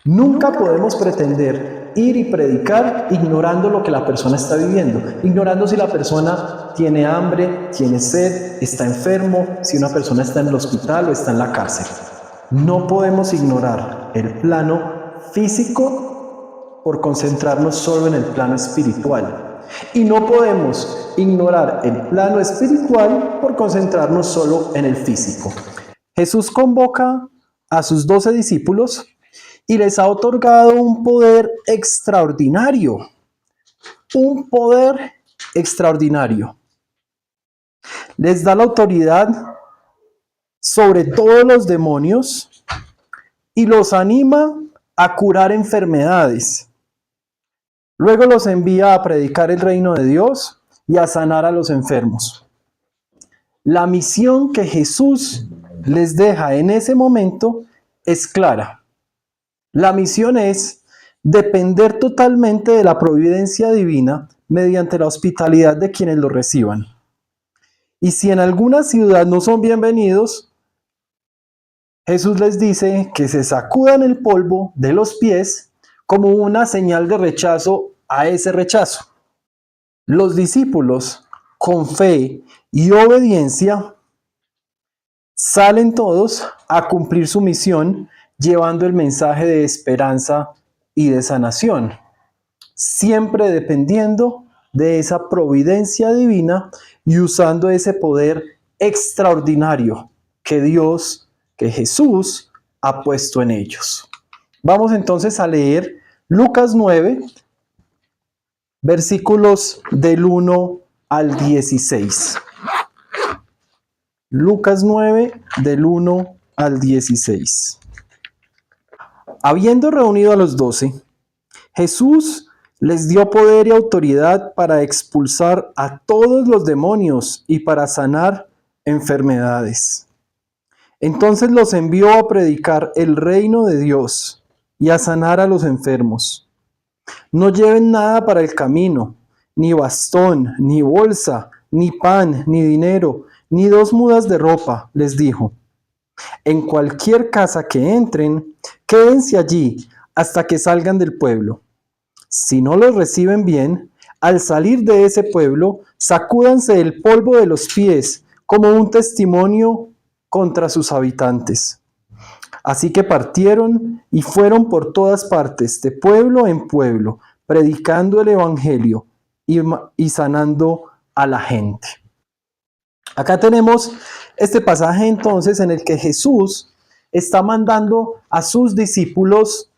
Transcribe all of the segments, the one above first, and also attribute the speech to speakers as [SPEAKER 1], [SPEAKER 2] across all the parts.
[SPEAKER 1] Nunca podemos pretender ir y predicar ignorando lo que la persona está viviendo, ignorando si la persona tiene hambre, tiene sed, está enfermo, si una persona está en el hospital o está en la cárcel. No podemos ignorar el plano físico por concentrarnos solo en el plano espiritual. Y no podemos ignorar el plano espiritual por concentrarnos solo en el físico. Jesús convoca a sus 12 discípulos y les ha otorgado un poder extraordinario. Un poder extraordinario. Les da la autoridad sobre todos los demonios y los anima a curar enfermedades. Luego los envía a predicar el reino de Dios y a sanar a los enfermos. La misión que Jesús les deja en ese momento es clara. La misión es depender totalmente de la providencia divina mediante la hospitalidad de quienes lo reciban. Y si en alguna ciudad no son bienvenidos, Jesús les dice que se sacudan el polvo de los pies como una señal de rechazo a ese rechazo. Los discípulos, con fe y obediencia, salen todos a cumplir su misión, llevando el mensaje de esperanza y de sanación, siempre dependiendo de esa providencia divina y usando ese poder extraordinario que Jesús ha puesto en ellos. Vamos entonces a leer Lucas 9, versículos del 1 al 16. Lucas 9, del 1 al 16. Habiendo reunido a los 12, Jesús les dio poder y autoridad para expulsar a todos los demonios y para sanar enfermedades. Entonces los envió a predicar el reino de Dios y a sanar a los enfermos. No lleven nada para el camino, ni bastón, ni bolsa, ni pan, ni dinero, ni 2 mudas de ropa, les dijo. En cualquier casa que entren, quédense allí hasta que salgan del pueblo. Si no los reciben bien, al salir de ese pueblo, sacúdanse el polvo de los pies como un testimonio contra sus habitantes. Así que partieron y fueron por todas partes, de pueblo en pueblo, predicando el evangelio y sanando a la gente. Acá tenemos este pasaje entonces en el que Jesús está mandando a sus discípulos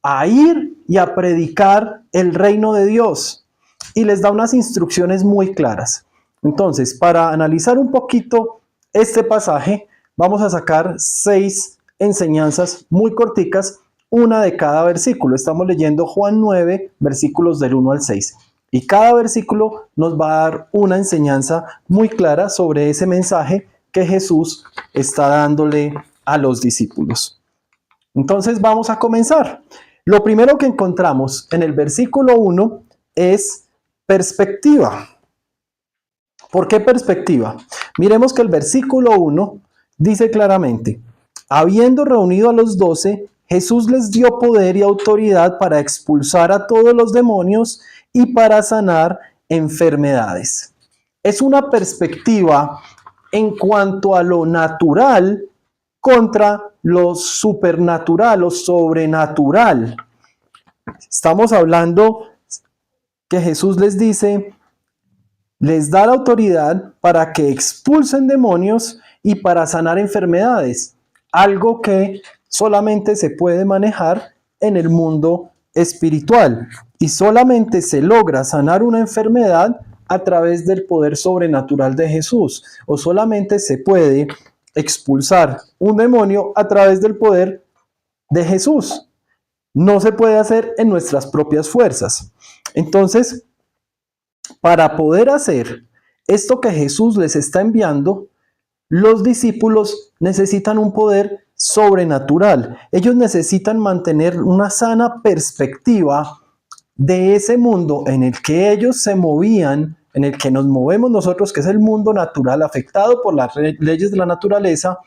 [SPEAKER 1] a ir y a predicar el reino de Dios y les da unas instrucciones muy claras. Entonces, para analizar un poquito este pasaje, vamos a sacar 6 enseñanzas muy corticas, una de cada versículo. Estamos leyendo Juan 9, versículos del 1 al 6. Y cada versículo nos va a dar una enseñanza muy clara sobre ese mensaje que Jesús está dándole a los discípulos. Entonces vamos a comenzar. Lo primero que encontramos en el versículo 1 es perspectiva. ¿Por qué perspectiva? Miremos que el versículo 1 dice claramente: habiendo reunido a los 12, Jesús les dio poder y autoridad para expulsar a todos los demonios y para sanar enfermedades. Es una perspectiva en cuanto a lo natural contra lo supernatural o sobrenatural. Estamos hablando que Jesús les dice, les da la autoridad para que expulsen demonios y para sanar enfermedades, algo que solamente se puede manejar en el mundo espiritual y solamente se logra sanar una enfermedad a través del poder sobrenatural de Jesús, o solamente se puede expulsar un demonio a través del poder de Jesús. No se puede hacer en nuestras propias fuerzas. Entonces, para poder hacer esto que Jesús les está enviando, los discípulos necesitan un poder sobrenatural. Ellos necesitan mantener una sana perspectiva de ese mundo en el que ellos se movían, en el que nos movemos nosotros, que es el mundo natural afectado por las leyes de la naturaleza,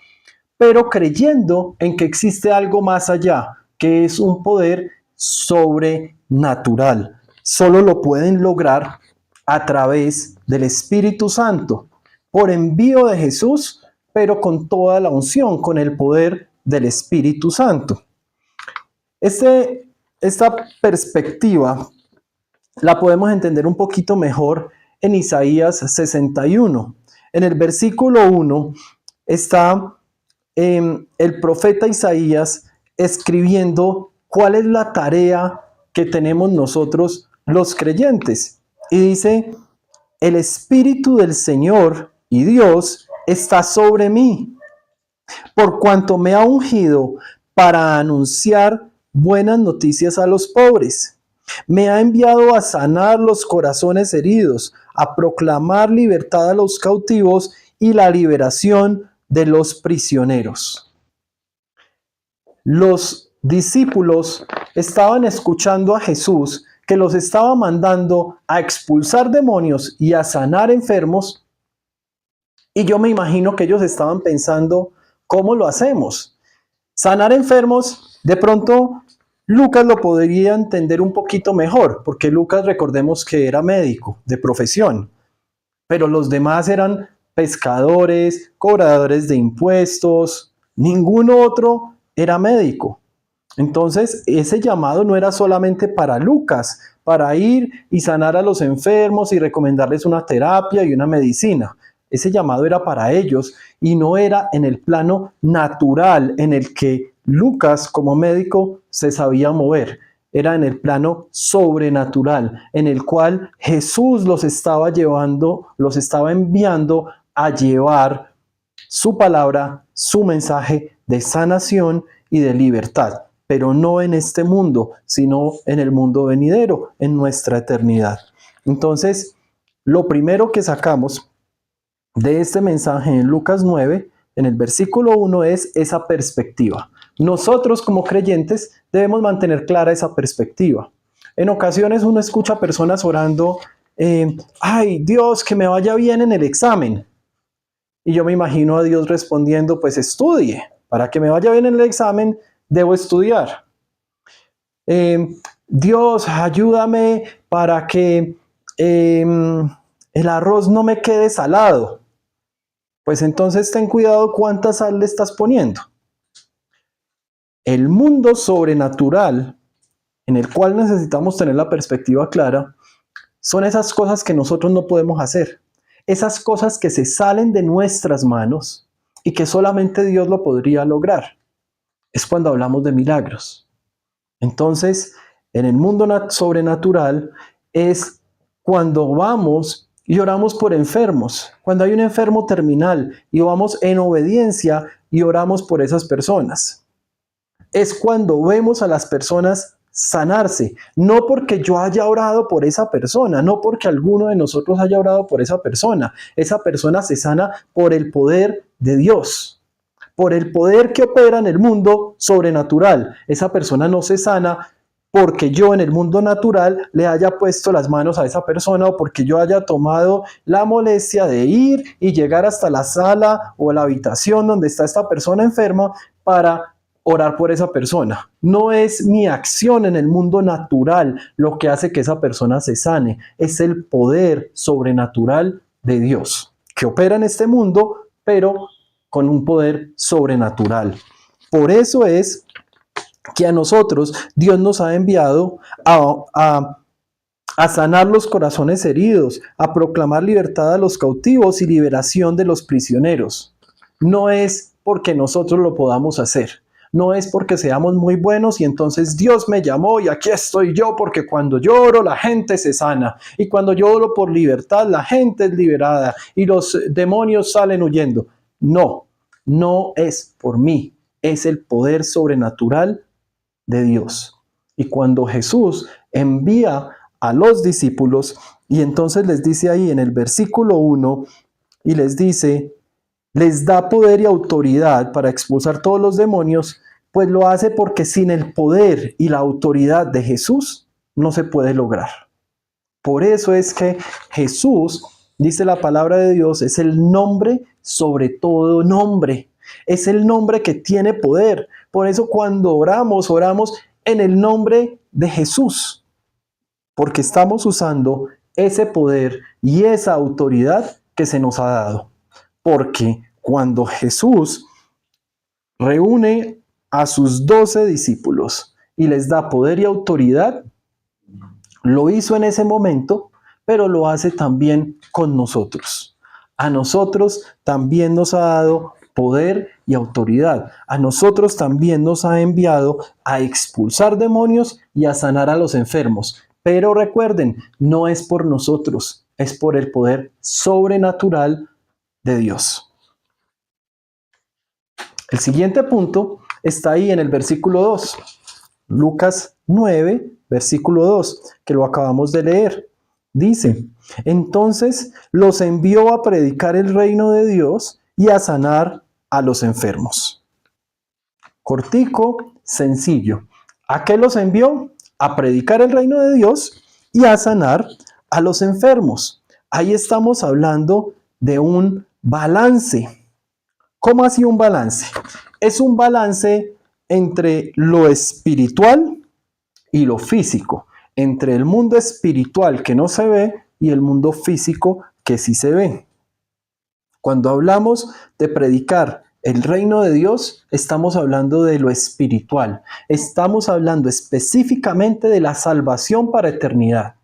[SPEAKER 1] pero creyendo en que existe algo más allá, que es un poder sobrenatural. Solo lo pueden lograr a través del Espíritu Santo, por envío de Jesús, pero con toda la unción, con el poder del Espíritu Santo. Esta perspectiva la podemos entender un poquito mejor en Isaías 61. En el versículo 1 está el profeta Isaías escribiendo cuál es la tarea que tenemos nosotros los creyentes. Y dice, el Espíritu del Señor y Dios está sobre mí, por cuanto me ha ungido para anunciar buenas noticias a los pobres. Me ha enviado a sanar los corazones heridos, a proclamar libertad a los cautivos y la liberación de los prisioneros. Los discípulos estaban escuchando a Jesús, que los estaba mandando a expulsar demonios y a sanar enfermos. Y yo me imagino que ellos estaban pensando, ¿cómo lo hacemos? Sanar enfermos, de pronto Lucas lo podría entender un poquito mejor, porque Lucas, recordemos que era médico de profesión, pero los demás eran pescadores, cobradores de impuestos, ninguno otro era médico. Entonces, ese llamado no era solamente para Lucas, para ir y sanar a los enfermos y recomendarles una terapia y una medicina. Ese llamado era para ellos y no era en el plano natural en el que Lucas como médico se sabía mover. Era en el plano sobrenatural, en el cual Jesús los estaba llevando, los estaba enviando a llevar su palabra, su mensaje de sanación y de libertad, pero no en este mundo, sino en el mundo venidero, en nuestra eternidad. Entonces, lo primero que sacamos de este mensaje en Lucas 9, en el versículo 1, es esa perspectiva. Nosotros como creyentes debemos mantener clara esa perspectiva. En ocasiones uno escucha personas orando, ay Dios, que me vaya bien en el examen. Y yo me imagino a Dios respondiendo, pues estudie. Para que me vaya bien en el examen, debo estudiar. Dios, ayúdame para que el arroz no me quede salado. Pues entonces ten cuidado cuánta sal le estás poniendo. El mundo sobrenatural, en el cual necesitamos tener la perspectiva clara, son esas cosas que nosotros no podemos hacer. Esas cosas que se salen de nuestras manos y que solamente Dios lo podría lograr. Es cuando hablamos de milagros. Entonces, en el mundo sobrenatural es cuando vamos y oramos por enfermos, cuando hay un enfermo terminal y vamos en obediencia y oramos por esas personas. Es cuando vemos a las personas sanarse, no porque yo haya orado por esa persona, no porque alguno de nosotros haya orado por esa persona se sana por el poder de Dios, por el poder que opera en el mundo sobrenatural. Esa persona no se sana porque yo en el mundo natural le haya puesto las manos a esa persona o porque yo haya tomado la molestia de ir y llegar hasta la sala o la habitación donde está esta persona enferma para orar por esa persona. No es mi acción en el mundo natural lo que hace que esa persona se sane, es el poder sobrenatural de Dios que opera en este mundo, pero con un poder sobrenatural. Por eso es que a nosotros Dios nos ha enviado a sanar los corazones heridos, a proclamar libertad a los cautivos y liberación de los prisioneros. No es porque nosotros lo podamos hacer. No es porque seamos muy buenos y entonces Dios me llamó y aquí estoy yo, porque cuando yo oro la gente se sana y cuando yo oro por libertad la gente es liberada y los demonios salen huyendo. No, no es por mí, es el poder sobrenatural de Dios. Y cuando Jesús envía a los discípulos y entonces les dice ahí en el versículo 1 y les dice, les da poder y autoridad para expulsar todos los demonios, pues lo hace porque sin el poder y la autoridad de Jesús no se puede lograr. Por eso es que Jesús, dice la palabra de Dios, es el nombre sobre todo nombre. Es el nombre que tiene poder. Por eso cuando oramos, oramos en el nombre de Jesús, porque estamos usando ese poder y esa autoridad que se nos ha dado. Porque cuando Jesús reúne a sus 12 discípulos y les da poder y autoridad, lo hizo en ese momento, pero lo hace también con nosotros. A nosotros también nos ha dado poder y autoridad. A nosotros también nos ha enviado a expulsar demonios y a sanar a los enfermos. Pero recuerden, no es por nosotros, es por el poder sobrenatural de Dios. El siguiente punto está ahí en el versículo 2. Lucas 9, versículo 2, que lo acabamos de leer. Dice, entonces los envió a predicar el reino de Dios y a sanar a los enfermos. Cortico, sencillo. ¿A qué los envió? A predicar el reino de Dios y a sanar a los enfermos. Ahí estamos hablando de un balance. ¿Cómo así un balance? Es un balance entre lo espiritual y lo físico, entre el mundo espiritual que no se ve y el mundo físico que sí se ve. Cuando hablamos de predicar el reino de Dios, estamos hablando de lo espiritual. Estamos hablando específicamente de la salvación para eternidad.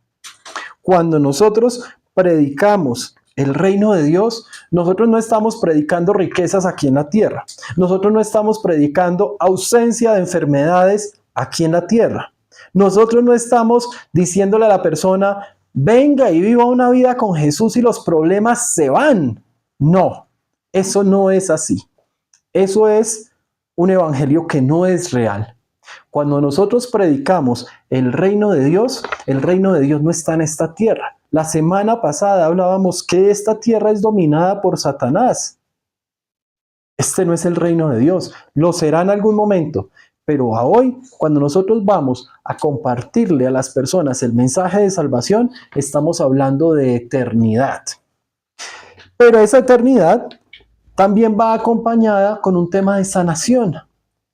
[SPEAKER 1] Cuando nosotros predicamos el reino de Dios, nosotros no estamos predicando riquezas aquí en la tierra. Nosotros no estamos predicando ausencia de enfermedades aquí en la tierra. Nosotros no estamos diciéndole a la persona, venga y viva una vida con Jesús y los problemas se van. No, eso no es así. Eso es un evangelio que no es real. Cuando nosotros predicamos el reino de Dios no está en esta tierra. La semana pasada hablábamos que esta tierra es dominada por Satanás. Este no es el reino de Dios. Lo será en algún momento. Pero a hoy, cuando nosotros vamos a compartirle a las personas el mensaje de salvación, estamos hablando de eternidad. Pero esa eternidad también va acompañada con un tema de sanación.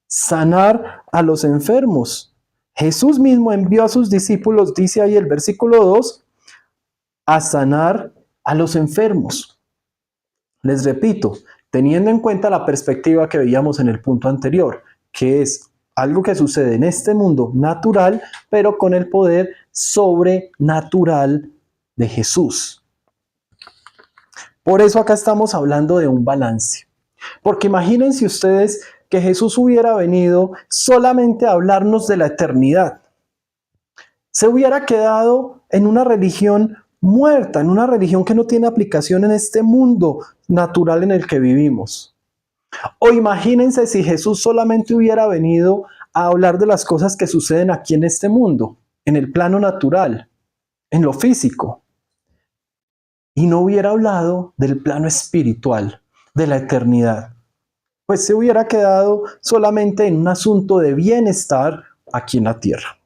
[SPEAKER 1] Sanar a los enfermos. Jesús mismo envió a sus discípulos, dice ahí el versículo 2, a sanar a los enfermos. Les repito, teniendo en cuenta la perspectiva que veíamos en el punto anterior, que es algo que sucede en este mundo natural, pero con el poder sobrenatural de Jesús. Por eso acá estamos hablando de un balance. Porque imagínense ustedes que Jesús hubiera venido solamente a hablarnos de la eternidad. Se hubiera quedado en una religión muerta, en una religión que no tiene aplicación en este mundo natural en el que vivimos. O imagínense si Jesús solamente hubiera venido a hablar de las cosas que suceden aquí en este mundo, en el plano natural, en lo físico, y no hubiera hablado del plano espiritual, de la eternidad. Pues se hubiera quedado solamente en un asunto de bienestar aquí en la tierra.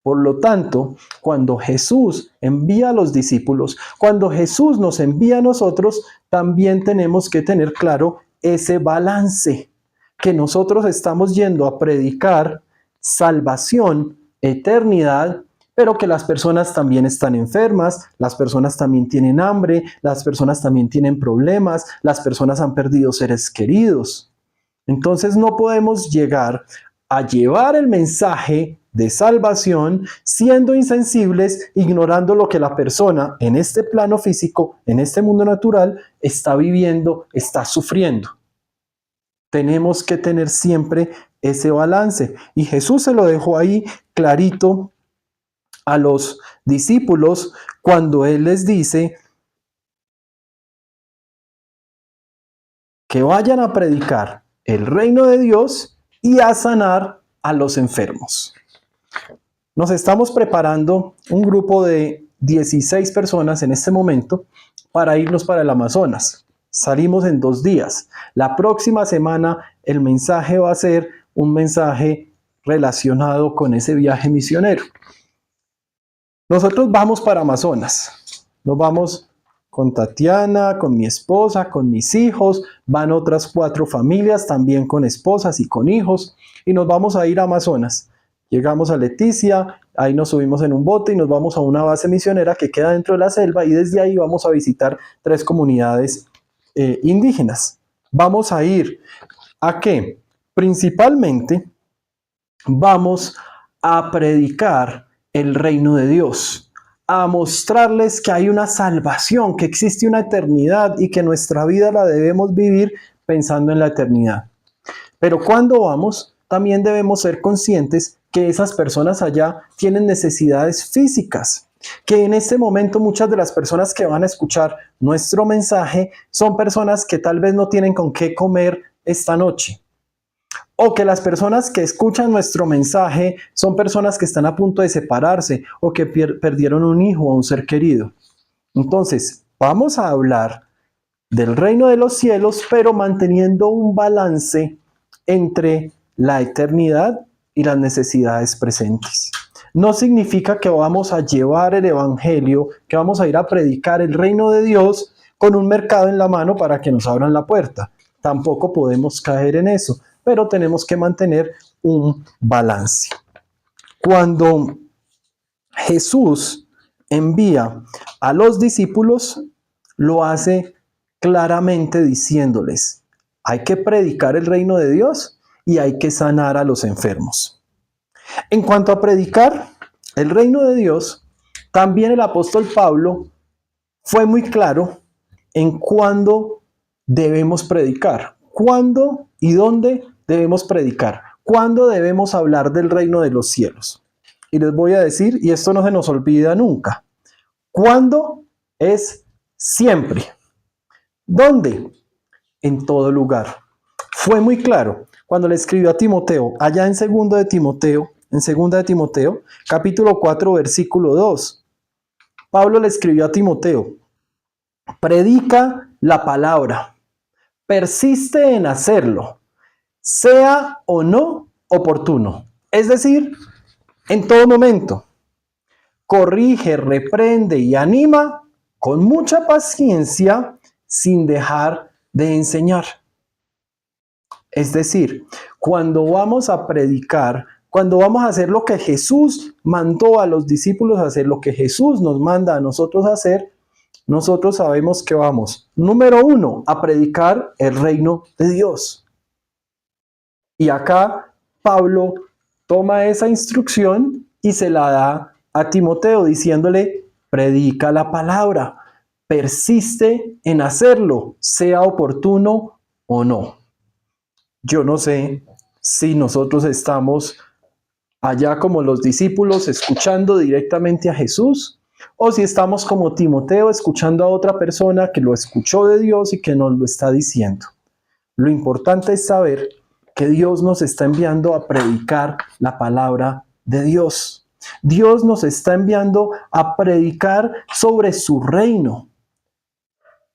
[SPEAKER 1] Por lo tanto, cuando Jesús envía a los discípulos, cuando Jesús nos envía a nosotros, también tenemos que tener claro ese balance, que nosotros estamos yendo a predicar salvación, eternidad, pero que las personas también están enfermas, las personas también tienen hambre, las personas también tienen problemas, las personas han perdido seres queridos. Entonces no podemos llegar a llevar el mensaje de salvación siendo insensibles, ignorando lo que la persona en este plano físico, en este mundo natural, está viviendo, está sufriendo. Tenemos que tener siempre ese balance. Y Jesús se lo dejó ahí clarito a los discípulos cuando Él les dice que vayan a predicar el reino de Dios y a sanar a los enfermos. Nos estamos preparando un grupo de 16 personas en este momento para irnos para el Amazonas. Salimos en 2 días. La próxima semana el mensaje va a ser un mensaje relacionado con ese viaje misionero. Nosotros vamos para Amazonas. Nos vamos con Tatiana, con mi esposa, con mis hijos, van otras 4 familias también con esposas y con hijos, y nos vamos a ir a Amazonas. Llegamos a Leticia, ahí nos subimos en un bote y nos vamos a una base misionera que queda dentro de la selva, y desde ahí vamos a visitar 3 comunidades indígenas. Vamos a ir ¿a qué? Principalmente vamos a predicar el reino de Dios, a mostrarles que hay una salvación, que existe una eternidad y que nuestra vida la debemos vivir pensando en la eternidad. Pero cuando vamos, también debemos ser conscientes que esas personas allá tienen necesidades físicas, que en este momento muchas de las personas que van a escuchar nuestro mensaje son personas que tal vez no tienen con qué comer esta noche. O que las personas que escuchan nuestro mensaje son personas que están a punto de separarse o que perdieron un hijo o un ser querido. Entonces, vamos a hablar del reino de los cielos, pero manteniendo un balance entre la eternidad y las necesidades presentes. No significa que vamos a llevar el evangelio, que vamos a ir a predicar el reino de Dios con un mercado en la mano para que nos abran la puerta. Tampoco podemos caer en eso, pero tenemos que mantener un balance. Cuando Jesús envía a los discípulos, lo hace claramente diciéndoles: hay que predicar el reino de Dios y hay que sanar a los enfermos. En cuanto a predicar el reino de Dios, también el apóstol Pablo fue muy claro en cuándo debemos predicar, cuándo y dónde debemos predicar, cuándo debemos hablar del reino de los cielos. Y les voy a decir, y esto no se nos olvida nunca, ¿cuándo? Es siempre. ¿Dónde? En todo lugar. Fue muy claro cuando le escribió a Timoteo, allá en 2 de Timoteo, capítulo 4, versículo 2. Pablo le escribió a Timoteo: predica la palabra, persiste en hacerlo, sea o no oportuno. Es decir, en todo momento. Corrige, reprende y anima con mucha paciencia, sin dejar de enseñar. Es decir, cuando vamos a predicar, cuando vamos a hacer lo que Jesús mandó a los discípulos a hacer, lo que Jesús nos manda a nosotros a hacer, nosotros sabemos que vamos, número 1, a predicar el reino de Dios. Y acá Pablo toma esa instrucción y se la da a Timoteo diciéndole: predica la palabra, persiste en hacerlo, sea oportuno o no. Yo no sé si nosotros estamos allá como los discípulos escuchando directamente a Jesús, o si estamos como Timoteo escuchando a otra persona que lo escuchó de Dios y que nos lo está diciendo. Lo importante es saber que Dios nos está enviando a predicar la palabra de Dios. Dios nos está enviando a predicar sobre su reino.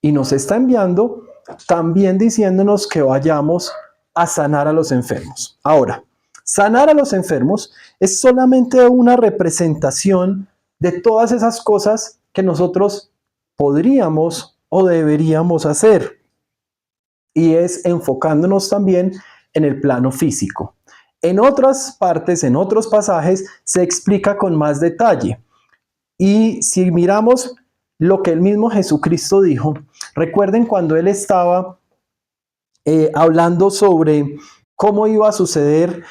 [SPEAKER 1] Y nos está enviando también diciéndonos que vayamos a sanar a los enfermos. Ahora, sanar a los enfermos es solamente una representación de todas esas cosas que nosotros podríamos o deberíamos hacer. Y es enfocándonos también en el plano físico. En otras partes, en otros pasajes, se explica con más detalle. Y si miramos lo que el mismo Jesucristo dijo, recuerden cuando él estaba hablando sobre cómo iba a suceder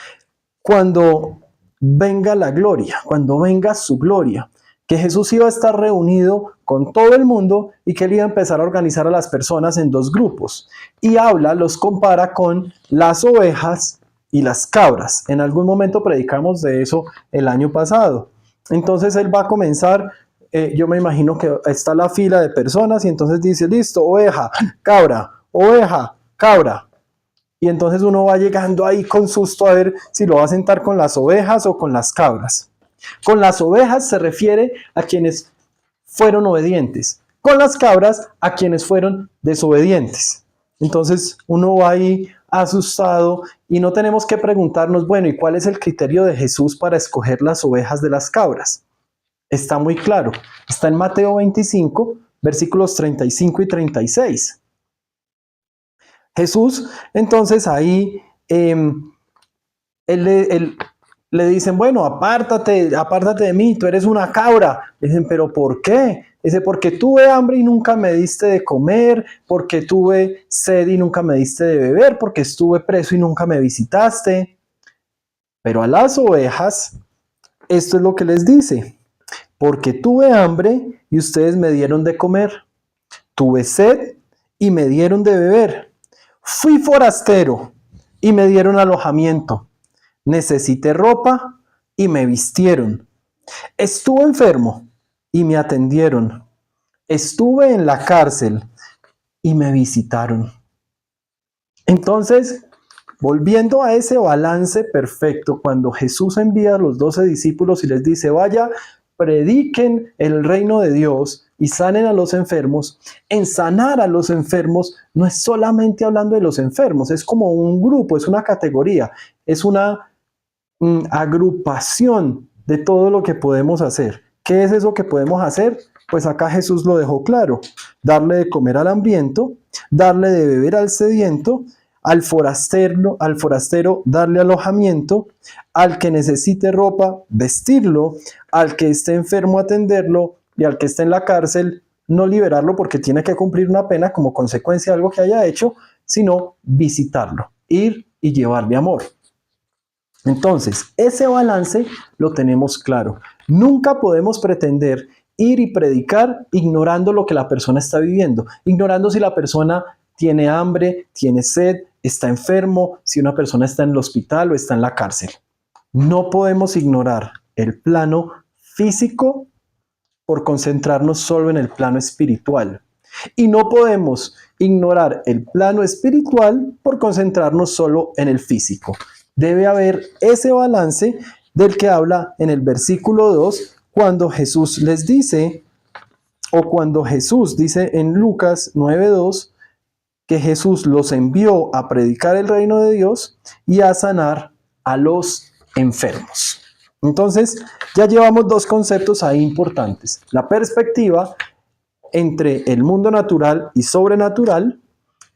[SPEAKER 1] cuando venga la gloria, cuando venga su gloria, que Jesús iba a estar reunido con todo el mundo y que él iba a empezar a organizar a las personas en 2 grupos. Y los compara con las ovejas y las cabras. En algún momento predicamos de eso el año pasado. Entonces él va a comenzar, yo me imagino que está la fila de personas y entonces dice: listo, oveja, cabra, cabra. Y entonces uno va llegando ahí con susto a ver si lo va a sentar con las ovejas o con las cabras. Con las ovejas se refiere a quienes fueron obedientes. Con las cabras a quienes fueron desobedientes. Entonces uno va ahí asustado y no tenemos que preguntarnos, bueno, ¿y cuál es el criterio de Jesús para escoger las ovejas de las cabras? Está muy claro. Está en Mateo 25, versículos 35 y 36. Jesús, entonces ahí, le dicen, bueno, apártate de mí, tú eres una cabra. Dicen, ¿pero por qué? Dice, porque tuve hambre y nunca me diste de comer, porque tuve sed y nunca me diste de beber, porque estuve preso y nunca me visitaste. Pero a las ovejas, esto es lo que les dice, porque tuve hambre y ustedes me dieron de comer, tuve sed y me dieron de beber, fui forastero y me dieron alojamiento, necesité ropa y me vistieron, estuve enfermo y me atendieron, estuve en la cárcel y me visitaron. Entonces, volviendo a ese balance perfecto, cuando Jesús envía a los 12 discípulos y les dice, vaya, prediquen el reino de Dios y sanen a los enfermos, en sanar a los enfermos no es solamente hablando de los enfermos, es como un grupo, es una categoría, es una agrupación de todo lo que podemos hacer. ¿Qué es eso que podemos hacer? Pues acá Jesús lo dejó claro, darle de comer al hambriento, darle de beber al sediento, al forastero darle alojamiento, al que necesite ropa, vestirlo, al que esté enfermo atenderlo y al que esté en la cárcel no liberarlo porque tiene que cumplir una pena como consecuencia de algo que haya hecho, sino visitarlo, ir y llevarle amor. Entonces, ese balance lo tenemos claro. Nunca podemos pretender ir y predicar ignorando lo que la persona está viviendo, ignorando si la persona tiene hambre, tiene sed, está enfermo, si una persona está en el hospital o está en la cárcel. No podemos ignorar el plano físico por concentrarnos solo en el plano espiritual. Y no podemos ignorar el plano espiritual por concentrarnos solo en el físico. Debe haber ese balance del que habla en el versículo 2, cuando Jesús les dice, o cuando Jesús dice en Lucas 9:2, que Jesús los envió a predicar el reino de Dios y a sanar a los enfermos. Entonces, ya llevamos dos conceptos ahí importantes. La perspectiva entre el mundo natural y sobrenatural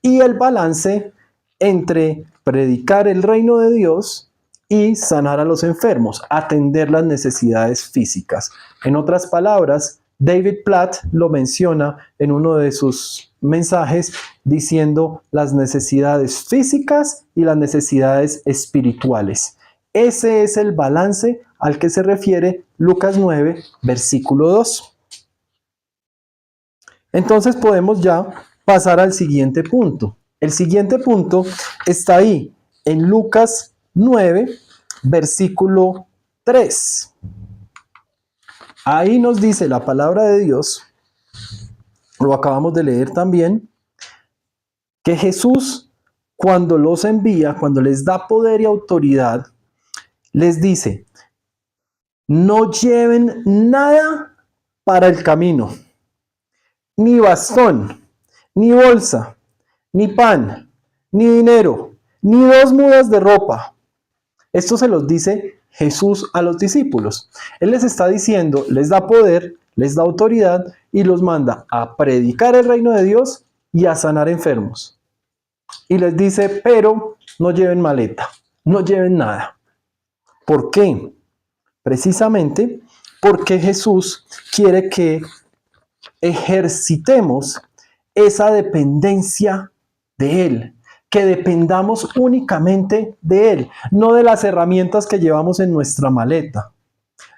[SPEAKER 1] y el balance entre predicar el reino de Dios y sanar a los enfermos, atender las necesidades físicas. En otras palabras, David Platt lo menciona en uno de sus mensajes diciendo las necesidades físicas y las necesidades espirituales. Ese es el balance al que se refiere Lucas 9, versículo 2. Entonces podemos ya pasar al siguiente punto. El siguiente punto está ahí, en Lucas 9, versículo 3. Ahí nos dice la palabra de Dios, lo acabamos de leer también, que Jesús, cuando los envía, cuando les da poder y autoridad, les dice, no lleven nada para el camino, ni bastón, ni bolsa, ni pan, ni dinero, ni 2 mudas de ropa. Esto se los dice Jesús a los discípulos. Él les está diciendo, les da poder, les da autoridad y los manda a predicar el reino de Dios y a sanar enfermos. Y les dice, pero no lleven maleta, no lleven nada. ¿Por qué? Precisamente porque Jesús quiere que ejercitemos esa dependencia de Él, que dependamos únicamente de Él, no de las herramientas que llevamos en nuestra maleta,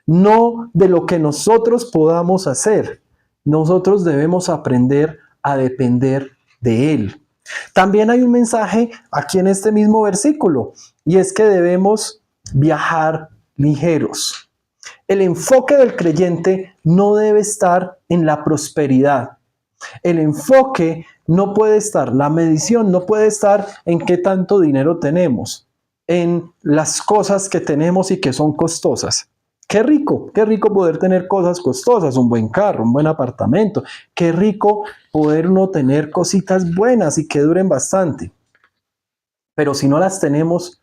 [SPEAKER 1] no de lo que nosotros podamos hacer. Nosotros debemos aprender a depender de Él. También hay un mensaje aquí en este mismo versículo, y es que debemos viajar ligeros. El enfoque del creyente no debe estar en la prosperidad. El enfoque no puede estar, la medición no puede estar en qué tanto dinero tenemos, en las cosas que tenemos y que son costosas. Qué rico poder tener cosas costosas, un buen carro, un buen apartamento. Qué rico poder no tener cositas buenas y que duren bastante. Pero si no las tenemos,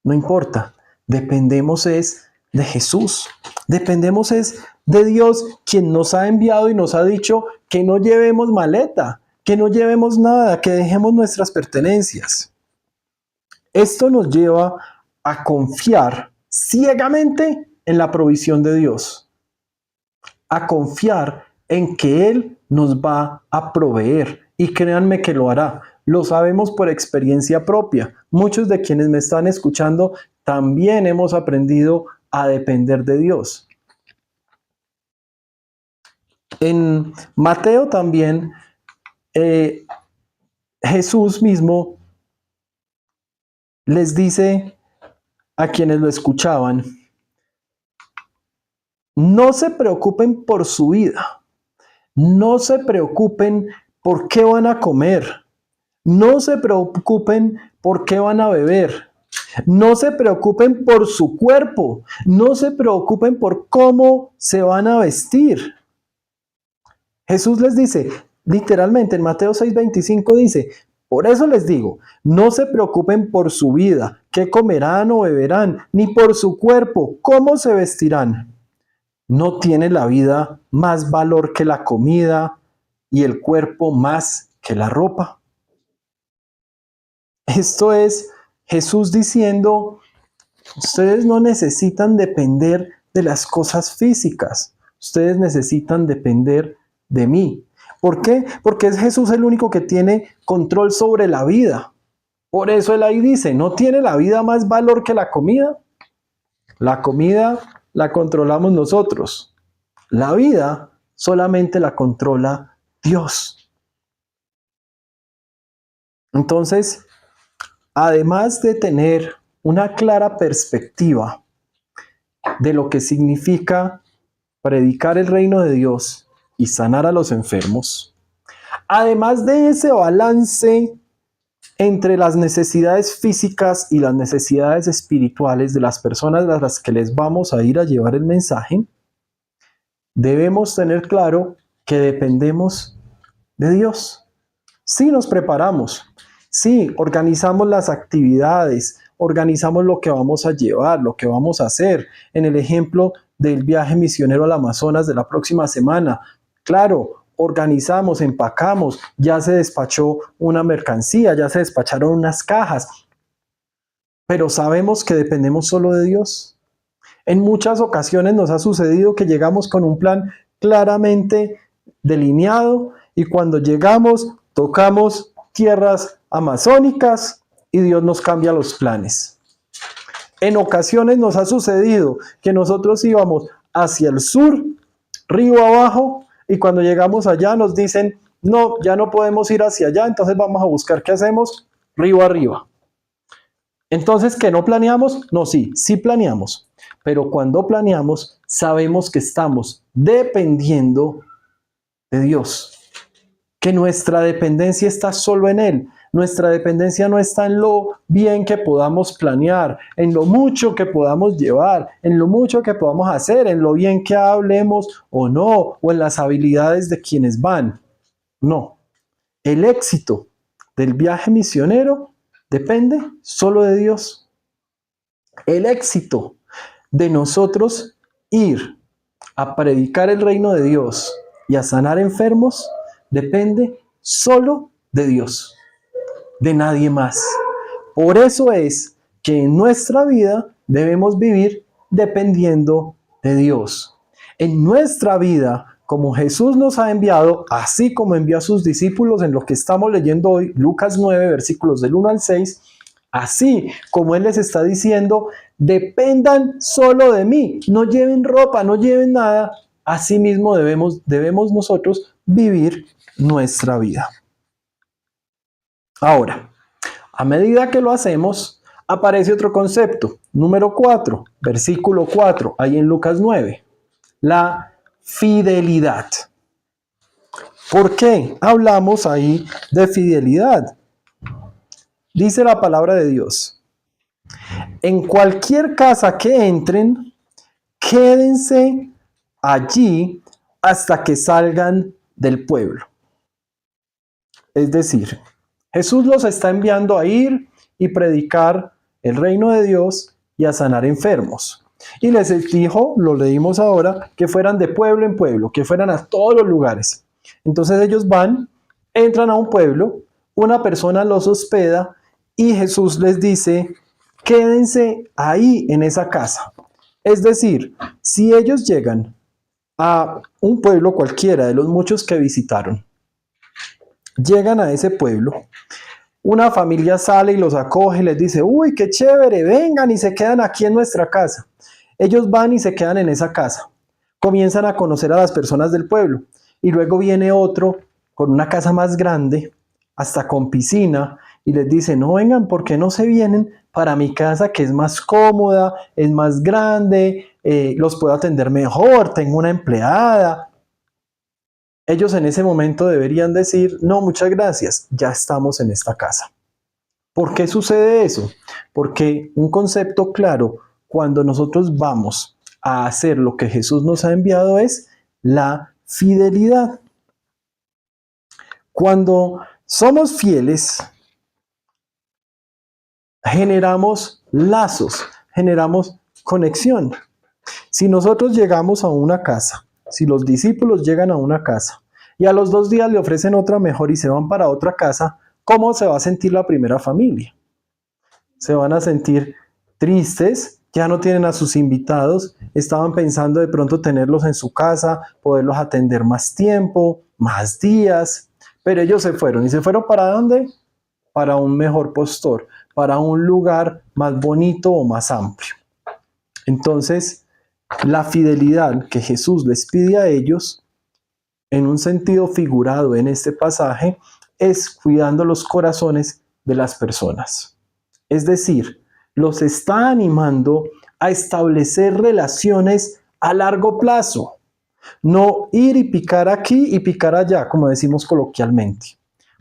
[SPEAKER 1] no importa. Dependemos es de Jesús. Dependemos es de Dios, quien nos ha enviado y nos ha dicho que no llevemos maleta, que no llevemos nada, que dejemos nuestras pertenencias. Esto nos lleva a confiar ciegamente en la provisión de Dios, a confiar en que Él nos va a proveer. Y créanme que lo hará. Lo sabemos por experiencia propia. Muchos de quienes me están escuchando también hemos aprendido a depender de Dios. En Mateo también, Jesús mismo les dice a quienes lo escuchaban: no se preocupen por su vida, no se preocupen por qué van a comer, no se preocupen por qué van a beber, no se preocupen por su cuerpo, no se preocupen por cómo se van a vestir. Jesús les dice, literalmente en Mateo 6:25 dice: por eso les digo, no se preocupen por su vida, qué comerán o beberán, ni por su cuerpo, cómo se vestirán. ¿No tiene la vida más valor que la comida y el cuerpo más que la ropa? Esto es Jesús diciendo: ustedes no necesitan depender de las cosas físicas, ustedes necesitan depender de mí. ¿Por qué? Porque es Jesús el único que tiene control sobre la vida. Por eso él ahí dice: ¿no tiene la vida más valor que la comida? La comida la controlamos nosotros. La vida solamente la controla Dios. Entonces, además de tener una clara perspectiva de lo que significa predicar el reino de Dios y sanar a los enfermos, además de ese balance entre las necesidades físicas y las necesidades espirituales de las personas a las que les vamos a ir a llevar el mensaje, debemos tener claro que dependemos de Dios. Sí nos preparamos, sí organizamos las actividades, organizamos lo que vamos a llevar, lo que vamos a hacer. En el ejemplo del viaje misionero al Amazonas de la próxima semana, claro, organizamos, empacamos, ya se despachó una mercancía, ya se despacharon unas cajas, pero sabemos que dependemos solo de Dios. En muchas ocasiones nos ha sucedido que llegamos con un plan claramente delineado y cuando llegamos tocamos tierras amazónicas y Dios nos cambia los planes. En ocasiones nos ha sucedido que nosotros íbamos hacia el sur, río abajo, y cuando llegamos allá nos dicen: no, ya no podemos ir hacia allá, entonces vamos a buscar qué hacemos, río arriba. Entonces, ¿qué no planeamos? No, sí planeamos. Pero cuando planeamos, sabemos que estamos dependiendo de Dios, que nuestra dependencia está solo en Él. Nuestra dependencia no está en lo bien que podamos planear, en lo mucho que podamos llevar, en lo mucho que podamos hacer, en lo bien que hablemos o no, o en las habilidades de quienes van. No, el éxito del viaje misionero depende solo de Dios. El éxito de nosotros ir a predicar el reino de Dios y a sanar enfermos depende solo de Dios, de nadie más. Por eso es que en nuestra vida debemos vivir dependiendo de Dios. En nuestra vida, como Jesús nos ha enviado, así como envió a sus discípulos en lo que estamos leyendo hoy, Lucas 9, versículos del 1 al 6, así como Él les está diciendo: dependan solo de mí, no lleven ropa, no lleven nada. Así mismo debemos nosotros vivir nuestra vida. Ahora, a medida que lo hacemos, aparece otro concepto, número 4, versículo 4, ahí en Lucas 9, la fidelidad. ¿Por qué hablamos ahí de fidelidad? Dice la palabra de Dios: en cualquier casa que entren, quédense allí hasta que salgan del pueblo. Es decir, Jesús los está enviando a ir y predicar el reino de Dios y a sanar enfermos. Y les dijo, lo leímos ahora, que fueran de pueblo en pueblo, que fueran a todos los lugares. Entonces ellos van, entran a un pueblo, una persona los hospeda y Jesús les dice, quédense ahí en esa casa. Es decir, si ellos llegan a un pueblo cualquiera de los muchos que visitaron, llegan a ese pueblo, una familia sale y los acoge y les dice, uy, qué chévere, vengan y se quedan aquí en nuestra casa. Ellos van y se quedan en esa casa, comienzan a conocer a las personas del pueblo y luego viene otro con una casa más grande, hasta con piscina, y les dice, no vengan, ¿por qué no se vienen para mi casa que es más cómoda, es más grande, los puedo atender mejor, tengo una empleada? Ellos en ese momento deberían decir, no, muchas gracias, ya estamos en esta casa. ¿Por qué sucede eso? Porque un concepto claro, cuando nosotros vamos a hacer lo que Jesús nos ha enviado, es la fidelidad. Cuando somos fieles, generamos lazos, generamos conexión. Si nosotros llegamos a una casa, si los discípulos llegan a una casa y a los 2 días le ofrecen otra mejor y se van para otra casa, ¿cómo se va a sentir la primera familia? Se van a sentir tristes, ya no tienen a sus invitados, estaban pensando de pronto tenerlos en su casa, poderlos atender más tiempo, más días, pero ellos se fueron. ¿Y se fueron para dónde? Para un mejor postor, para un lugar más bonito o más amplio. Entonces, la fidelidad que Jesús les pide a ellos, en un sentido figurado en este pasaje, es cuidando los corazones de las personas. Es decir, los está animando a establecer relaciones a largo plazo. No ir y picar aquí y picar allá, como decimos coloquialmente.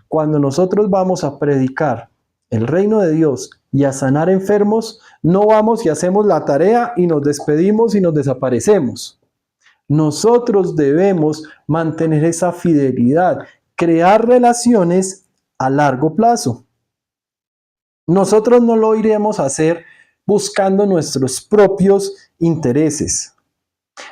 [SPEAKER 1] Cuando nosotros vamos a predicar el reino de Dios y a sanar enfermos, no vamos y hacemos la tarea y nos despedimos y nos desaparecemos. Nosotros debemos mantener esa fidelidad, crear relaciones a largo plazo. Nosotros no lo iremos a hacer buscando nuestros propios intereses.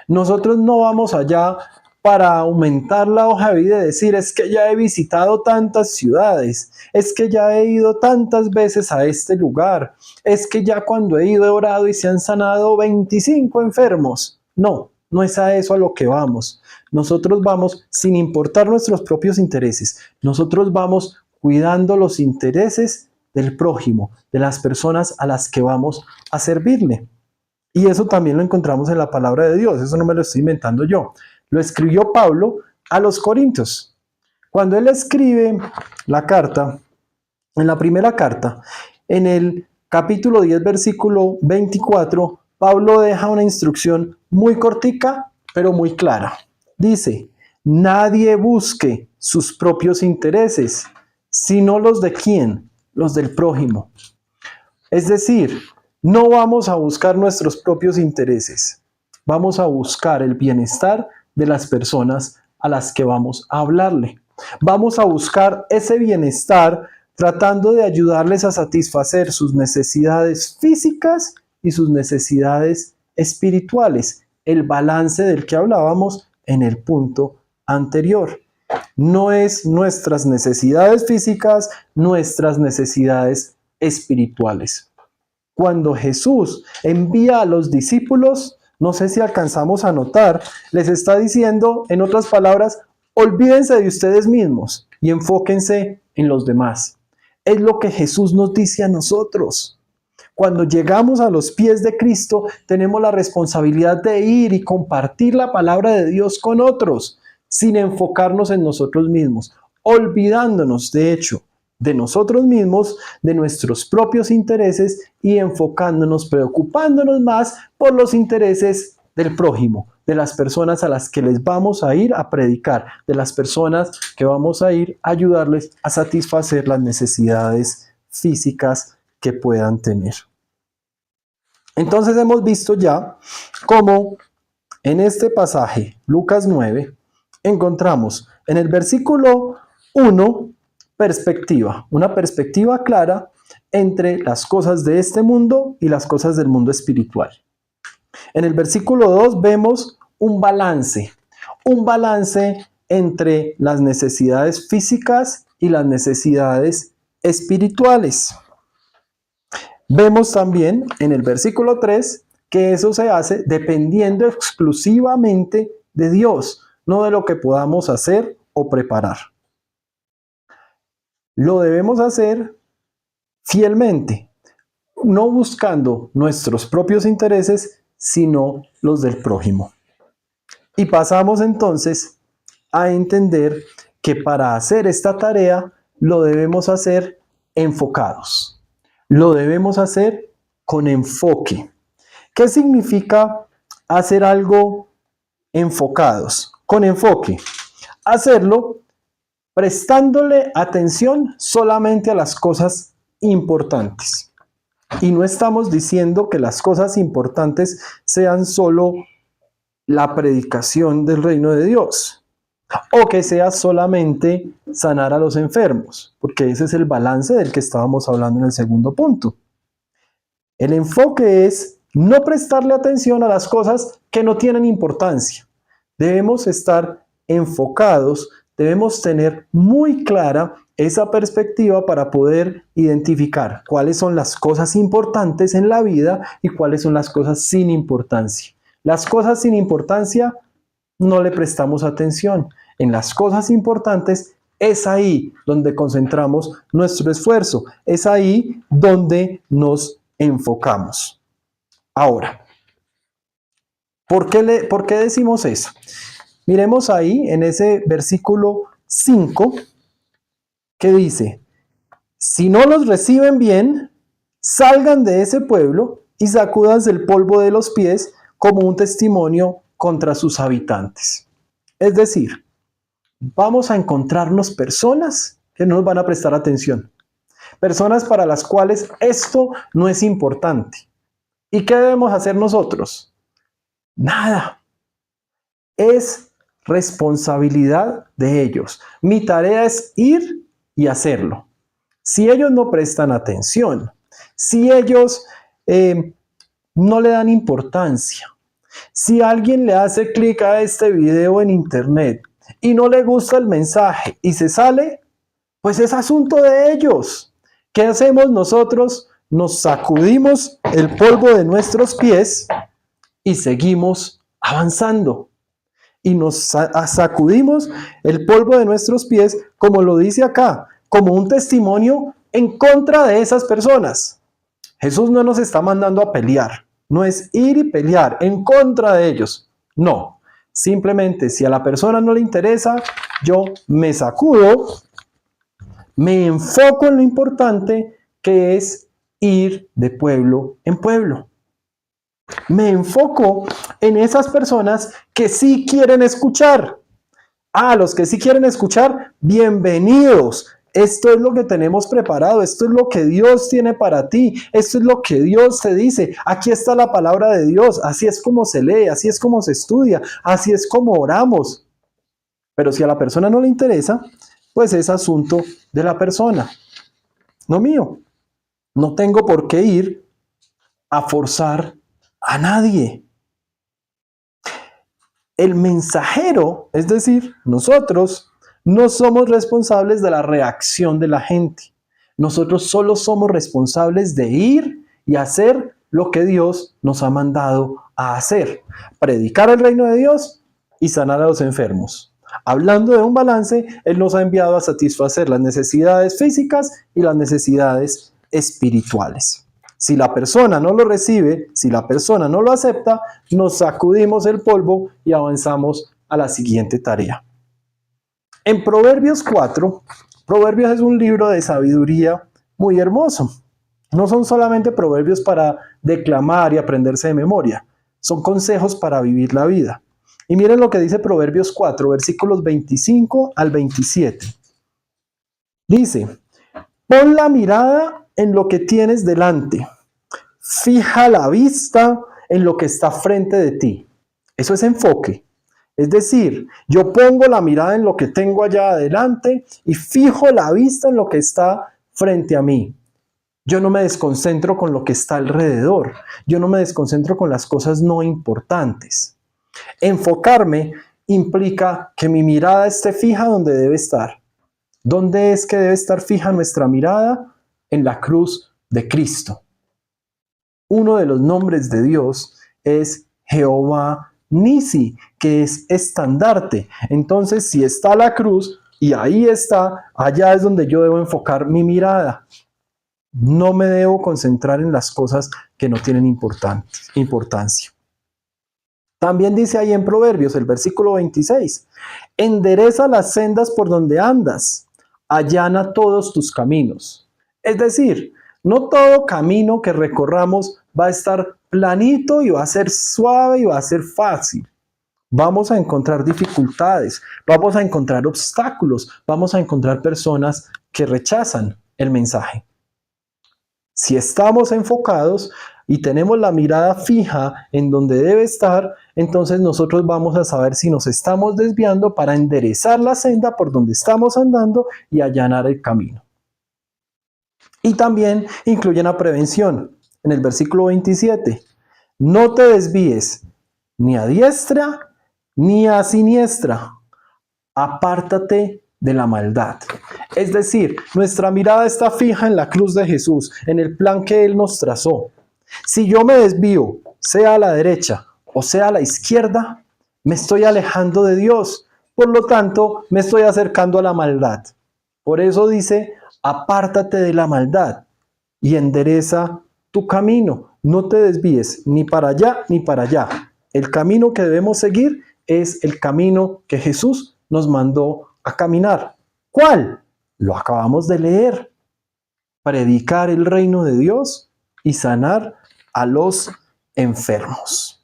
[SPEAKER 1] Nosotros no vamos allá para aumentar la hoja de vida y decir, es que ya he visitado tantas ciudades, es que ya he ido tantas veces a este lugar, es que ya cuando he ido he orado y se han sanado 25 enfermos. No, no es a eso a lo que vamos. Nosotros vamos sin importar nuestros propios intereses. Nosotros vamos cuidando los intereses del prójimo, de las personas a las que vamos a servirle. Y eso también lo encontramos en la palabra de Dios, eso no me lo estoy inventando yo. Lo escribió Pablo a los Corintios. Cuando él escribe la carta, en la primera carta, en el capítulo 10, versículo 24, Pablo deja una instrucción muy cortica, pero muy clara. Dice, nadie busque sus propios intereses, sino los de ¿quién? Los del prójimo. Es decir, no vamos a buscar nuestros propios intereses, vamos a buscar el bienestar de las personas a las que vamos a hablarle. Vamos a buscar ese bienestar tratando de ayudarles a satisfacer sus necesidades físicas y sus necesidades espirituales, el balance del que hablábamos en el punto anterior. No es nuestras necesidades físicas, nuestras necesidades espirituales. Cuando Jesús envía a los discípulos, no sé si alcanzamos a notar, les está diciendo, en otras palabras, olvídense de ustedes mismos y enfóquense en los demás. Es lo que Jesús nos dice a nosotros. Cuando llegamos a los pies de Cristo, tenemos la responsabilidad de ir y compartir la palabra de Dios con otros, sin enfocarnos en nosotros mismos, olvidándonos, de hecho, de nosotros mismos, de nuestros propios intereses y enfocándonos, preocupándonos más por los intereses del prójimo, de las personas a las que les vamos a ir a predicar, de las personas que vamos a ir a ayudarles a satisfacer las necesidades físicas que puedan tener. Entonces hemos visto ya cómo en este pasaje, Lucas 9, encontramos en el versículo 1 perspectiva, una perspectiva clara entre las cosas de este mundo y las cosas del mundo espiritual. En el versículo 2 vemos un balance entre las necesidades físicas y las necesidades espirituales. Vemos también en el versículo 3 que eso se hace dependiendo exclusivamente de Dios, no de lo que podamos hacer o preparar. Lo debemos hacer fielmente, no buscando nuestros propios intereses, sino los del prójimo. Y pasamos entonces a entender que para hacer esta tarea lo debemos hacer enfocados. Lo debemos hacer con enfoque. ¿Qué significa hacer algo enfocados? Con enfoque. Hacerlo prestándole atención solamente a las cosas importantes. Y no estamos diciendo que las cosas importantes sean solo la predicación del reino de Dios, o que sea solamente sanar a los enfermos, porque ese es el balance del que estábamos hablando en el segundo punto. El enfoque es no prestarle atención a las cosas que no tienen importancia. Debemos estar enfocados, debemos tener muy clara esa perspectiva para poder identificar cuáles son las cosas importantes en la vida y cuáles son las cosas sin importancia. Las cosas sin importancia no le prestamos atención. En las cosas importantes es ahí donde concentramos nuestro esfuerzo, es ahí donde nos enfocamos. Ahora, ¿por qué decimos eso? Miremos ahí en ese versículo 5 que dice: si no los reciben bien, salgan de ese pueblo y sacúdanse el polvo de los pies como un testimonio contra sus habitantes. Es decir, vamos a encontrarnos personas que no nos van a prestar atención. Personas para las cuales esto no es importante. ¿Y qué debemos hacer nosotros? Nada. Es responsabilidad de ellos. Mi tarea es ir y hacerlo. Si ellos no prestan atención, si ellos no le dan importancia, si alguien le hace clic a este video en internet y no le gusta el mensaje y se sale, pues es asunto de ellos. ¿Qué hacemos nosotros? Nos sacudimos el polvo de nuestros pies y seguimos avanzando. Y nos sacudimos el polvo de nuestros pies, como lo dice acá, como un testimonio en contra de esas personas. Jesús no nos está mandando a pelear, no es ir y pelear en contra de ellos. No, simplemente si a la persona no le interesa, yo me sacudo, me enfoco en lo importante que es ir de pueblo en pueblo. Me enfoco en esas personas que sí quieren escuchar. Los que sí quieren escuchar, bienvenidos. Esto es lo que tenemos preparado, esto es lo que Dios tiene para ti, esto es lo que Dios te dice. Aquí está la palabra de Dios, así es como se lee, así es como se estudia, así es como oramos. Pero si a la persona no le interesa, pues es asunto de la persona, no mío. No tengo por qué ir a forzar a nadie. El mensajero, es decir, nosotros, no somos responsables de la reacción de la gente. Nosotros solo somos responsables de ir y hacer lo que Dios nos ha mandado a hacer. Predicar el reino de Dios y sanar a los enfermos. Hablando de un balance, Él nos ha enviado a satisfacer las necesidades físicas y las necesidades espirituales. Si la persona no lo recibe, si la persona no lo acepta, nos sacudimos el polvo y avanzamos a la siguiente tarea. En Proverbios 4, Proverbios es un libro de sabiduría muy hermoso. No son solamente proverbios para declamar y aprenderse de memoria, son consejos para vivir la vida. Y miren lo que dice Proverbios 4, versículos 25 al 27. Dice: pon la mirada en lo que tienes delante. Fija la vista en lo que está frente de ti. Eso es enfoque. Es decir, yo pongo la mirada en lo que tengo allá adelante y fijo la vista en lo que está frente a mí. Yo no me desconcentro con lo que está alrededor. Yo no me desconcentro con las cosas no importantes. Enfocarme implica que mi mirada esté fija donde debe estar. ¿Dónde es que debe estar fija nuestra mirada? En la cruz de Cristo. Uno de los nombres de Dios es Jehová Nisi, que es estandarte. Entonces, si está la cruz y ahí está, allá es donde yo debo enfocar mi mirada. No me debo concentrar en las cosas que no tienen importancia. También dice ahí en Proverbios, el versículo 26, endereza las sendas por donde andas, allana todos tus caminos. Es decir, no todo camino que recorramos va a estar planito y va a ser suave y va a ser fácil. Vamos a encontrar dificultades, vamos a encontrar obstáculos, vamos a encontrar personas que rechazan el mensaje. Si estamos enfocados y tenemos la mirada fija en donde debe estar, entonces nosotros vamos a saber si nos estamos desviando para enderezar la senda por donde estamos andando y allanar el camino. Y también incluye una prevención. En el versículo 27, no te desvíes ni a diestra ni a siniestra, apártate de la maldad. Es decir, nuestra mirada está fija en la cruz de Jesús, en el plan que Él nos trazó. Si yo me desvío, sea a la derecha o sea a la izquierda, me estoy alejando de Dios. Por lo tanto, me estoy acercando a la maldad. Por eso dice, apártate de la maldad y endereza tu camino. No te desvíes ni para allá ni para allá. El camino que debemos seguir es el camino que Jesús nos mandó a caminar. ¿Cuál? Lo acabamos de leer. Predicar el reino de Dios y sanar a los enfermos.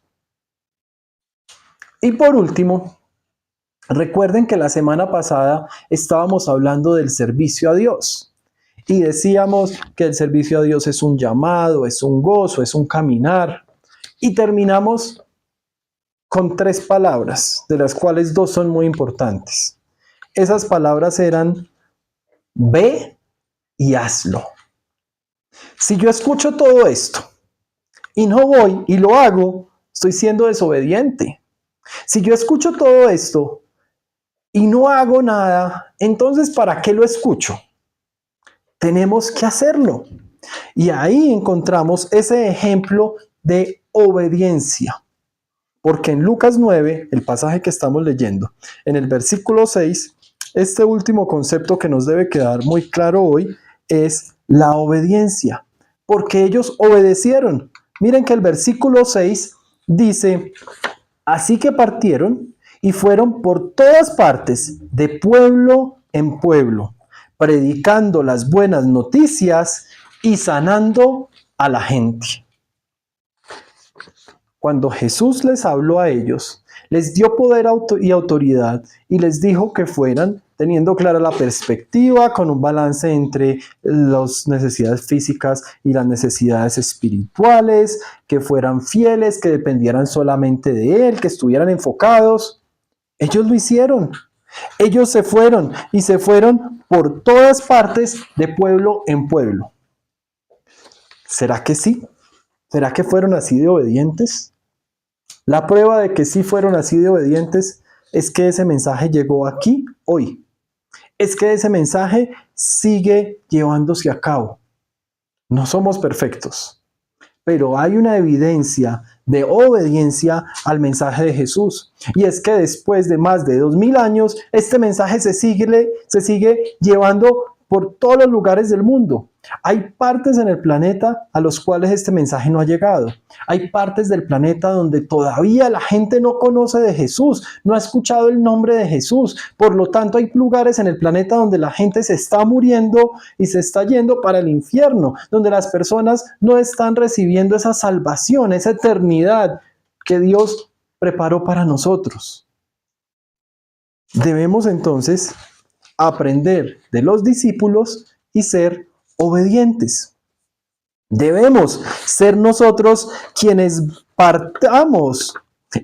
[SPEAKER 1] Y por último, recuerden que la semana pasada estábamos hablando del servicio a Dios y decíamos que el servicio a Dios es un llamado, es un gozo, es un caminar, y terminamos con 3 palabras, de las cuales 2 son muy importantes. Esas palabras eran ve y hazlo. Si yo escucho todo esto y no voy y lo hago, estoy siendo desobediente. Si yo escucho todo esto y no hago nada, entonces ¿para qué lo escucho? Tenemos que hacerlo. Y ahí encontramos ese ejemplo de obediencia. Porque en Lucas 9, el pasaje que estamos leyendo, en el versículo 6, este último concepto que nos debe quedar muy claro hoy es la obediencia. Porque ellos obedecieron. Miren que el versículo 6 dice, así que partieron y fueron por todas partes, de pueblo en pueblo, predicando las buenas noticias y sanando a la gente. Cuando Jesús les habló a ellos, les dio poder y autoridad y les dijo que fueran teniendo clara la perspectiva, con un balance entre las necesidades físicas y las necesidades espirituales, que fueran fieles, que dependieran solamente de Él, que estuvieran enfocados. Ellos lo hicieron. Ellos se fueron y se fueron por todas partes, de pueblo en pueblo. ¿Será que sí? ¿Será que fueron así de obedientes? La prueba de que sí fueron así de obedientes es que ese mensaje llegó aquí hoy. Es que ese mensaje sigue llevándose a cabo. No somos perfectos, pero hay una evidencia de obediencia al mensaje de Jesús. Y es que después de más de 2000 años, este mensaje se sigue llevando por todos los lugares del mundo. Hay partes en el planeta a los cuales este mensaje no ha llegado. Hay partes del planeta donde todavía la gente no conoce de Jesús, no ha escuchado el nombre de Jesús. Por lo tanto, hay lugares en el planeta donde la gente se está muriendo y se está yendo para el infierno, donde las personas no están recibiendo esa salvación, esa eternidad que Dios preparó para nosotros. Debemos entonces aprender de los discípulos y ser obedientes. Debemos ser nosotros quienes partamos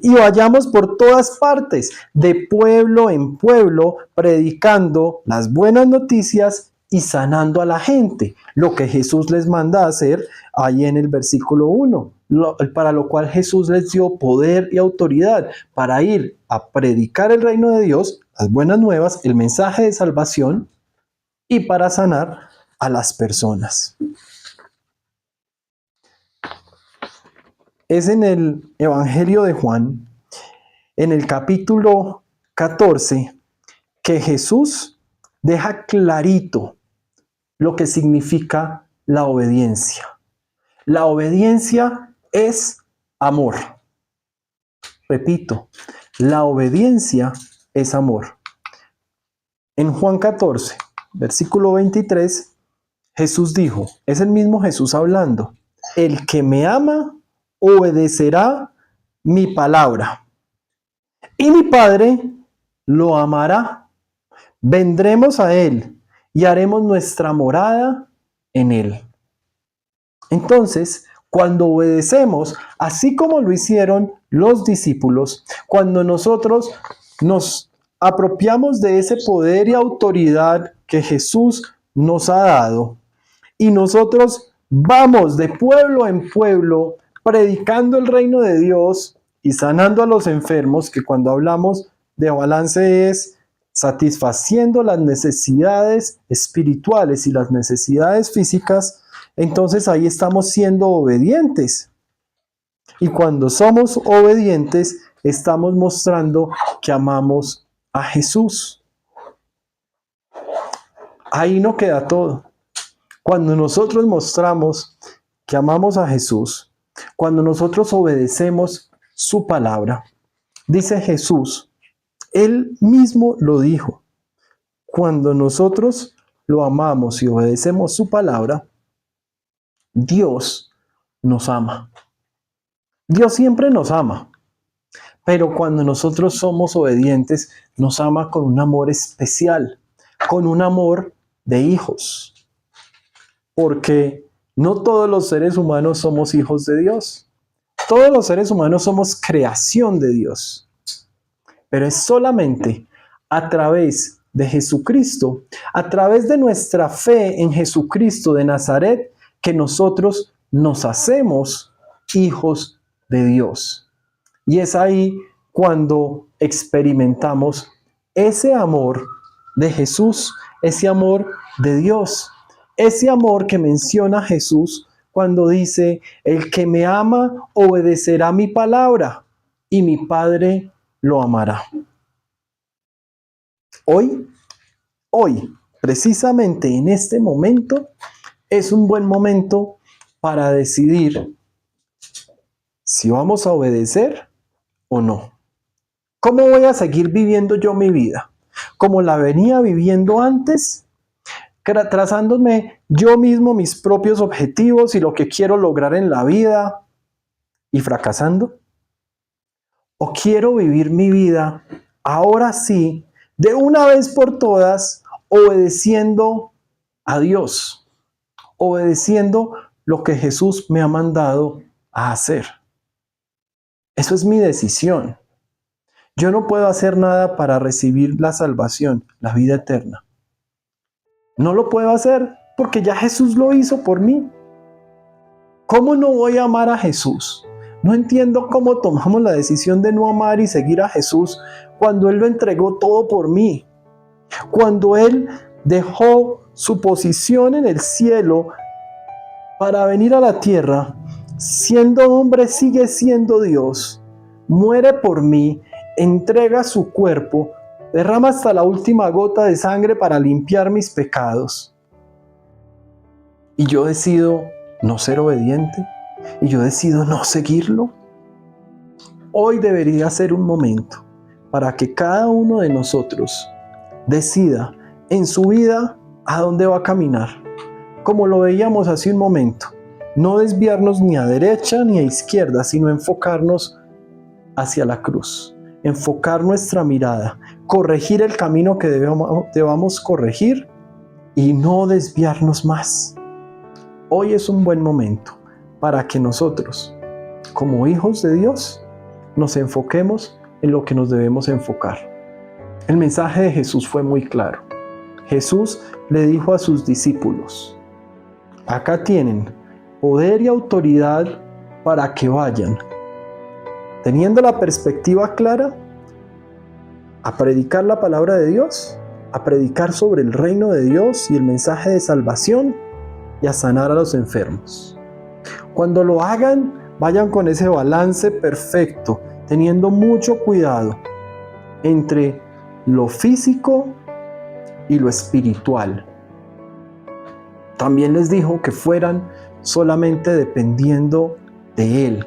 [SPEAKER 1] y vayamos por todas partes, de pueblo en pueblo, predicando las buenas noticias y sanando a la gente, lo que Jesús les manda a hacer ahí en el versículo 1, para lo cual Jesús les dio poder y autoridad para ir a predicar el reino de Dios, las buenas nuevas, el mensaje de salvación, y para sanar a las personas. Es en el Evangelio de Juan, en el capítulo 14, que Jesús deja clarito lo que significa la obediencia. La obediencia es amor. Repito, la obediencia es amor. En Juan 14, versículo 23, Jesús dijo, es el mismo Jesús hablando, el que me ama obedecerá mi palabra, y mi Padre lo amará. Vendremos a él y haremos nuestra morada en él. Entonces, cuando obedecemos, así como lo hicieron los discípulos, cuando nosotros nos apropiamos de ese poder y autoridad que Jesús nos ha dado, y nosotros vamos de pueblo en pueblo predicando el reino de Dios y sanando a los enfermos, que cuando hablamos de balance es satisfaciendo las necesidades espirituales y las necesidades físicas, entonces ahí estamos siendo obedientes. Y cuando somos obedientes, estamos mostrando que amamos a Jesús. Ahí no queda todo. Cuando nosotros mostramos que amamos a Jesús, cuando nosotros obedecemos su palabra, dice Jesús, Él mismo lo dijo, cuando nosotros lo amamos y obedecemos su palabra, Dios nos ama. Dios siempre nos ama, pero cuando nosotros somos obedientes, nos ama con un amor especial, con un amor de hijos. Porque no todos los seres humanos somos hijos de Dios. Todos los seres humanos somos creación de Dios. Pero es solamente a través de Jesucristo, a través de nuestra fe en Jesucristo de Nazaret, que nosotros nos hacemos hijos de Dios. Y es ahí cuando experimentamos ese amor de Jesús, ese amor de Dios, ese amor que menciona Jesús cuando dice, el que me ama obedecerá mi palabra y mi Padre lo amará. Hoy, precisamente en este momento, es un buen momento para decidir si vamos a obedecer o no. ¿Cómo voy a seguir viviendo yo mi vida? ¿Como la venía viviendo antes? Trazándome yo mismo mis propios objetivos y lo que quiero lograr en la vida y fracasando. ¿O quiero vivir mi vida ahora sí, de una vez por todas, obedeciendo a Dios, obedeciendo lo que Jesús me ha mandado a hacer? Eso es mi decisión. Yo no puedo hacer nada para recibir la salvación, la vida eterna. No lo puedo hacer porque ya Jesús lo hizo por mí. ¿Cómo no voy a amar a Jesús? No entiendo cómo tomamos la decisión de no amar y seguir a Jesús cuando Él lo entregó todo por mí. Cuando Él dejó su posición en el cielo para venir a la tierra, siendo hombre sigue siendo Dios, muere por mí, entrega su cuerpo, derrama hasta la última gota de sangre para limpiar mis pecados. Y yo decido no ser obediente. Y yo decido no seguirlo. Hoy debería ser un momento para que cada uno de nosotros decida en su vida a dónde va a caminar. Como lo veíamos hace un momento, no desviarnos ni a derecha ni a izquierda, sino enfocarnos hacia la cruz, enfocar nuestra mirada, corregir el camino que debamos corregir y no desviarnos más. Hoy es un buen momento para que nosotros, como hijos de Dios, nos enfoquemos en lo que nos debemos enfocar. El mensaje de Jesús fue muy claro. Jesús le dijo a sus discípulos: acá tienen poder y autoridad para que vayan, teniendo la perspectiva clara, a predicar la palabra de Dios, a predicar sobre el reino de Dios y el mensaje de salvación, y a sanar a los enfermos. Cuando lo hagan, vayan con ese balance perfecto, teniendo mucho cuidado entre lo físico y lo espiritual. También les dijo que fueran solamente dependiendo de Él.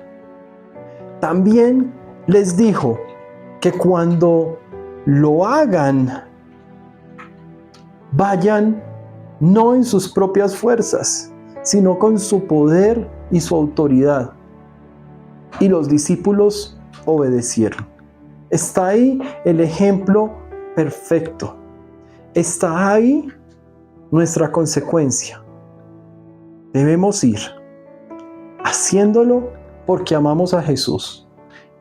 [SPEAKER 1] También les dijo que cuando lo hagan, vayan no en sus propias fuerzas, sino con su poder y su autoridad. Y los discípulos obedecieron. Está ahí el ejemplo perfecto. Está ahí nuestra consecuencia. Debemos ir haciéndolo porque amamos a Jesús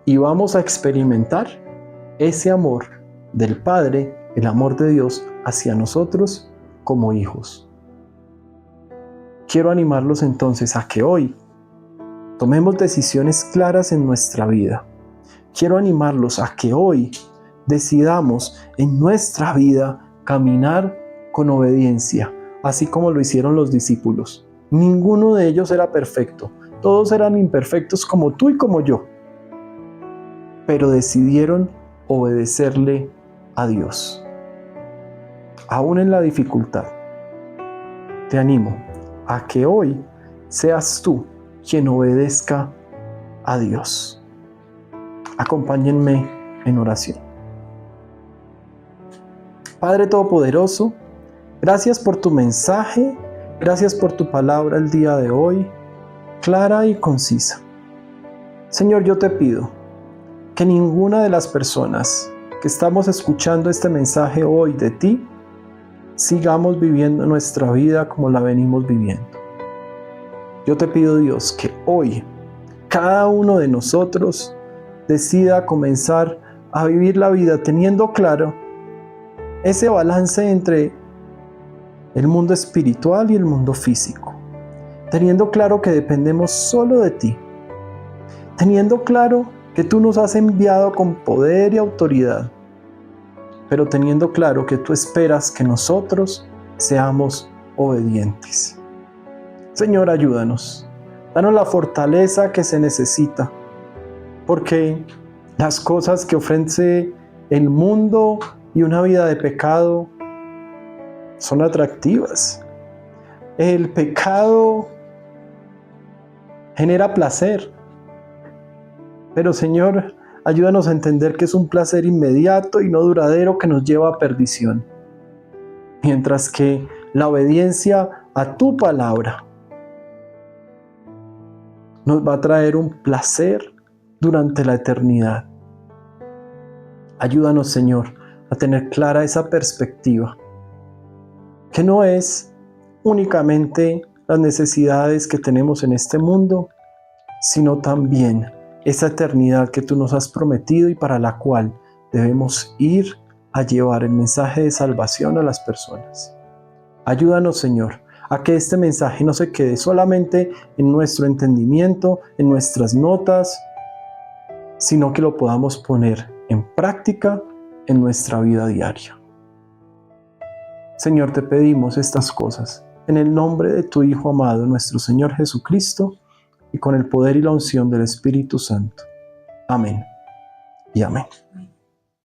[SPEAKER 1] y vamos a experimentar ese amor del Padre, el amor de Dios hacia nosotros como hijos. Quiero animarlos entonces a que hoy tomemos decisiones claras en nuestra vida. Quiero animarlos a que hoy decidamos en nuestra vida caminar con obediencia, así como lo hicieron los discípulos. Ninguno de ellos era perfecto, todos eran imperfectos como tú y como yo, pero decidieron obedecerle a Dios. Aún en la dificultad, te animo a que hoy seas tú quien obedezca a Dios. Acompáñenme en oración. Padre Todopoderoso, gracias por tu mensaje, gracias por tu palabra el día de hoy, clara y concisa. Señor, yo te pido que ninguna de las personas que estamos escuchando este mensaje hoy de ti, sigamos viviendo nuestra vida como la venimos viviendo. Yo te pido, Dios, que hoy cada uno de nosotros decida comenzar a vivir la vida teniendo claro ese balance entre el mundo espiritual y el mundo físico, teniendo claro que dependemos solo de ti, teniendo claro que tú nos has enviado con poder y autoridad, pero teniendo claro que tú esperas que nosotros seamos obedientes. Señor, ayúdanos, danos la fortaleza que se necesita, porque las cosas que ofrece el mundo y una vida de pecado son atractivas. El pecado genera placer, pero Señor, ayúdanos a entender que es un placer inmediato y no duradero que nos lleva a perdición, mientras que la obediencia a tu palabra nos va a traer un placer durante la eternidad. Ayúdanos, Señor, a tener clara esa perspectiva, que no es únicamente las necesidades que tenemos en este mundo, sino también esa eternidad que tú nos has prometido y para la cual debemos ir a llevar el mensaje de salvación a las personas. Ayúdanos, Señor, a que este mensaje no se quede solamente en nuestro entendimiento, en nuestras notas, sino que lo podamos poner en práctica en nuestra vida diaria. Señor, te pedimos estas cosas en el nombre de tu Hijo amado, nuestro Señor Jesucristo, y con el poder y la unción del Espíritu Santo. Amén y amén.